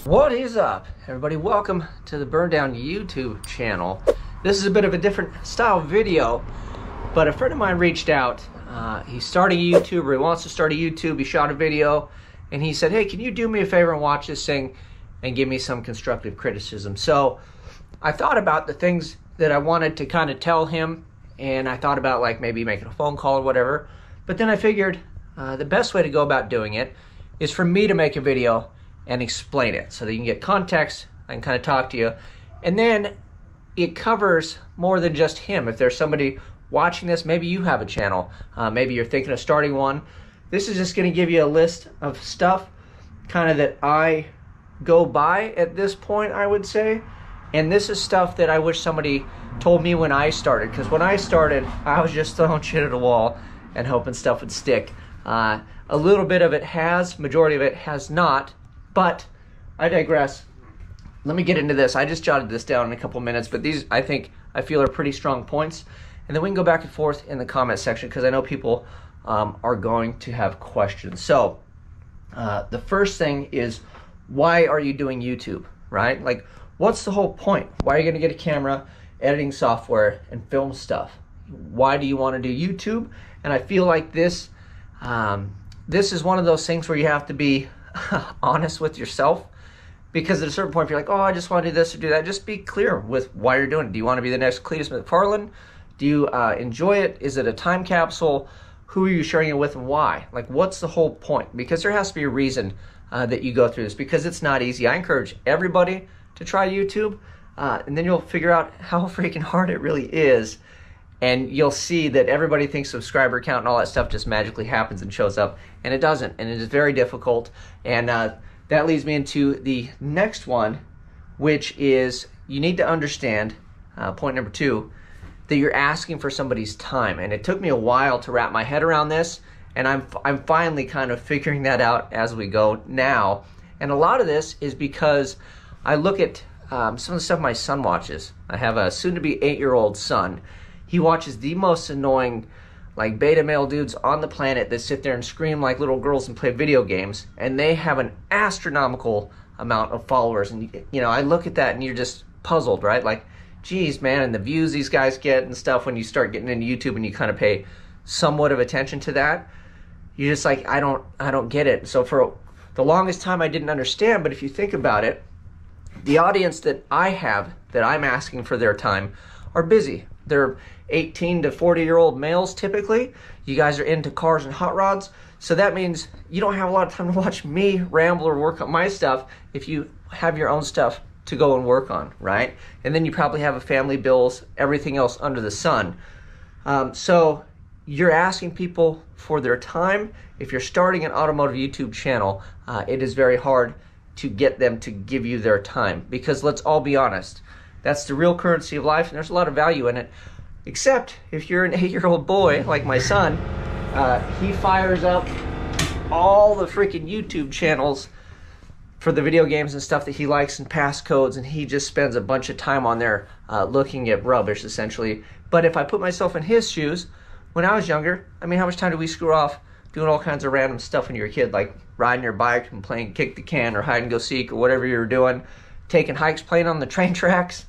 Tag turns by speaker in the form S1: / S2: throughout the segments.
S1: What is up, everybody? Welcome to the Burndown YouTube channel. This is a bit of a different style video, but a friend of mine reached out. He's starting a YouTuber. He wants to start a YouTube. He shot a video, and he said, hey, can you do me a favor and watch this thing and give me some constructive criticism? So I thought about the things that I wanted to kind of tell him, and I thought about like maybe making a phone call or whatever. But then I figured the best way to go about doing it is for me to make a video and explain it so that you can get context. I can kind of talk to you. And then it covers more than just him. If there's somebody watching this, maybe you have a channel, maybe you're thinking of starting one. This is just gonna give you a list of stuff kind of that I go by at this point, I would say. And this is stuff that I wish somebody told me when I started, because when I started, I was just throwing shit at a wall and hoping stuff would stick. A little bit of it has, majority of it has not. But I digress. Let me get into this. I just jotted this down in a couple minutes, but these I feel are pretty strong points. And then we can go back and forth in the comment section because I know people are going to have questions. So the first thing is, why are you doing YouTube, right? Like, what's the whole point? Why are you gonna get a camera, editing software, and film stuff? Why do you wanna do YouTube? And I feel like this is one of those things where you have to be honest with yourself, because at a certain point if you're like, oh, I just want to do this or do that, just be clear with why you're doing it. Do you want to be the next Cletus McFarland? Do you enjoy it? Is it a time capsule? Who are you sharing it with and why? Like, what's the whole point? Because there has to be a reason that you go through this, because it's not easy. I encourage everybody to try YouTube, and then you'll figure out how freaking hard it really is. And you'll see that everybody thinks subscriber count and all that stuff just magically happens and shows up, and it doesn't, and it is very difficult. And that leads me into the next one, which is you need to understand, point number 2, that you're asking for somebody's time. And it took me a while to wrap my head around this, and I'm finally kind of figuring that out as we go now. And a lot of this is because I look at some of the stuff my son watches. I have a soon-to-be 8-year-old son. He watches the most annoying, like, beta male dudes on the planet that sit there and scream like little girls and play video games, and they have an astronomical amount of followers. And you know, I look at that and you're just puzzled, right? Like, geez, man, and the views these guys get and stuff when you start getting into YouTube and you kind of pay somewhat of attention to that, you're just like, I don't get it. So for the longest time I didn't understand, but if you think about it, the audience that I have, that I'm asking for their time, are busy. They're 18 to 40-year-old males typically. You guys are into cars and hot rods, so that means you don't have a lot of time to watch me ramble or work on my stuff if you have your own stuff to go and work on, right? And then you probably have a family, bills, everything else under the sun. So you're asking people for their time. If you're starting an automotive YouTube channel, it is very hard to get them to give you their time, because let's all be honest, that's the real currency of life, and there's a lot of value in it. Except if you're an 8-year-old boy like my son, he fires up all the freaking YouTube channels for the video games and stuff that he likes and passcodes, and he just spends a bunch of time on there looking at rubbish, essentially. But if I put myself in his shoes, when I was younger, I mean, how much time did we screw off doing all kinds of random stuff when you were a kid, like riding your bike and playing kick the can or hide and go seek or whatever you were doing, taking hikes, playing on the train tracks?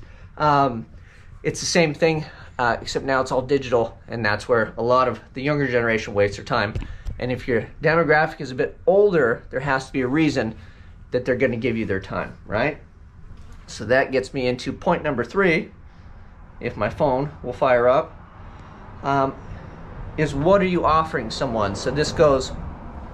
S1: It's the same thing, except now it's all digital, and that's where a lot of the younger generation wastes their time. And if your demographic is a bit older, there has to be a reason that they're going to give you their time, right? So that gets me into point number 3, if my phone will fire up, is what are you offering someone? So this goes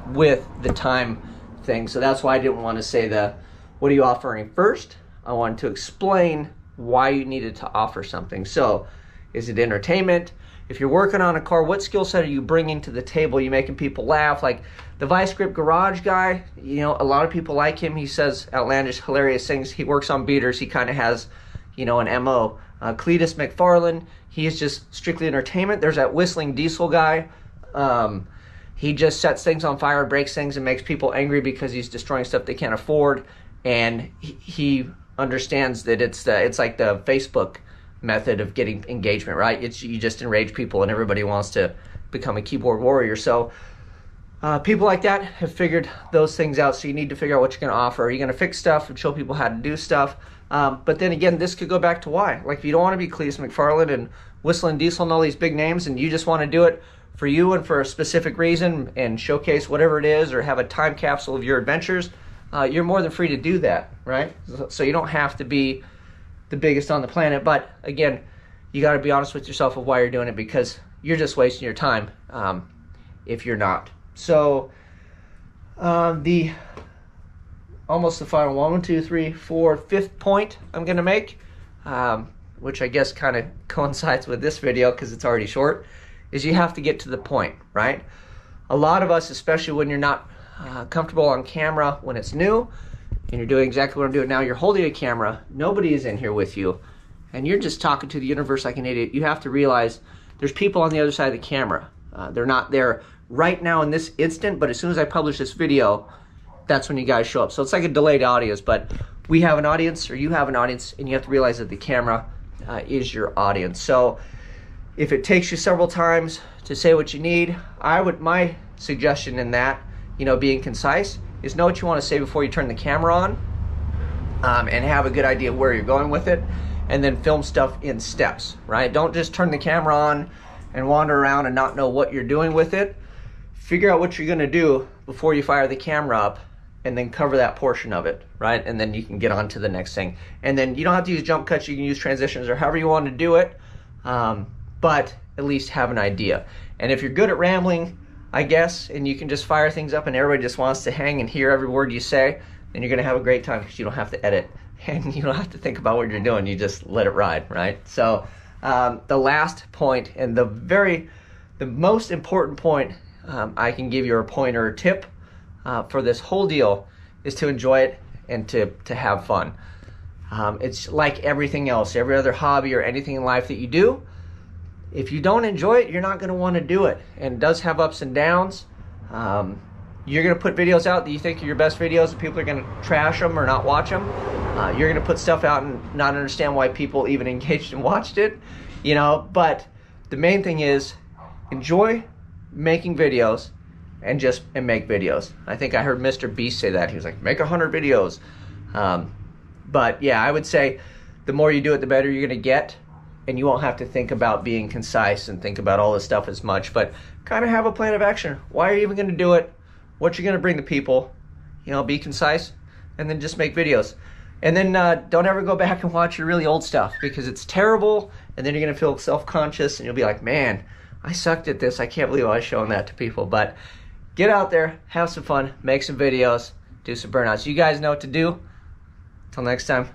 S1: with the time thing. So that's why I didn't want to say the what are you offering first. I wanted to explain why you needed to offer something. So is it entertainment? If you're working on a car, what skill set are you bringing to the table? Are you making people laugh? Like the Vice Grip Garage guy, you know, a lot of people like him. He says outlandish, hilarious things. He works on beaters. He kind of has, you know, an MO. Cletus McFarland, he is just strictly entertainment. There's that whistling diesel guy. He just sets things on fire, breaks things, and makes people angry because he's destroying stuff they can't afford. And he understands that it's like the Facebook method of getting engagement, right? You just enrage people and everybody wants to become a keyboard warrior. So People like that have figured those things out, so you need to figure out what you're going to offer. Are you going to fix stuff and show people how to do stuff? But then again, this could go back to why. Like, if you don't want to be Cleese McFarland and Whistling Diesel and all these big names, and you just want to do it for you and for a specific reason and showcase whatever it is, or have a time capsule of your adventures, you're more than free to do that, right? So you don't have to be the biggest on the planet. But again, you got to be honest with yourself of why you're doing it, because you're just wasting your time if you're not. So almost the final 1, 2, 3, 4, 5th point I'm gonna make, which I guess kind of coincides with this video because it's already short, is you have to get to the point, right? A lot of us, especially when you're not comfortable on camera, when it's new and you're doing exactly what I'm doing now, you're holding a camera, nobody is in here with you, and you're just talking to the universe like an idiot. You have to realize there's people on the other side of the camera. They're not there right now in this instant, but as soon as I publish this video, that's when you guys show up. So it's like a delayed audience, but we have an audience, or you have an audience, and you have to realize that the camera is your audience. So if it takes you several times to say what you need, my suggestion in that, being concise, is know what you want to say before you turn the camera on, and have a good idea where you're going with it, and then film stuff in steps, right? Don't just turn the camera on and wander around and not know what you're doing with it. Figure out what you're gonna do before you fire the camera up, and then cover that portion of it, right? And then you can get on to the next thing. And then you don't have to use jump cuts, you can use transitions or however you want to do it, but at least have an idea. And if you're good at rambling, I guess, and you can just fire things up and everybody just wants to hang and hear every word you say, then you're gonna have a great time because you don't have to edit and you don't have to think about what you're doing, you just let it ride, right? So the last point, and the most important point I can give you a pointer or tip for this whole deal, is to enjoy it and to have fun. It's like everything else, every other hobby or anything in life that you do. If you don't enjoy it, you're not going to want to do it. And it does have ups and downs. You're going to put videos out that you think are your best videos, and people are going to trash them or not watch them. You're going to put stuff out and not understand why people even engaged and watched it. But the main thing is enjoy making videos and make videos. I think I heard Mr. Beast say that. He was like, make 100 videos. But yeah, I would say the more you do it, the better you're gonna get, and you won't have to think about being concise and think about all this stuff as much, but kind of have a plan of action. Why are you even gonna do it? What you're gonna bring the people, be concise, and then just make videos. And then don't ever go back and watch your really old stuff, because it's terrible, and then you're gonna feel self-conscious and you'll be like, man, I sucked at this. I can't believe I was showing that to people. But get out there, have some fun, make some videos, do some burnouts. You guys know what to do. Till next time,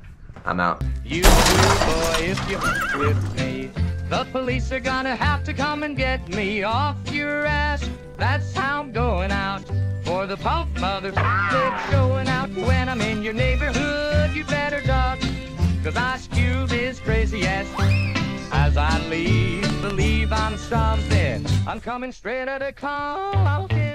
S1: I'm out. You boy, if you mess with me, the police are gonna have to come and get me off your ass. That's how I'm going out. For the pump mother showing out. When I'm in your neighborhood, you better duck, 'cause I spew this crazy ass. As I leave, believe I'm something. I'm coming straight out of Compton.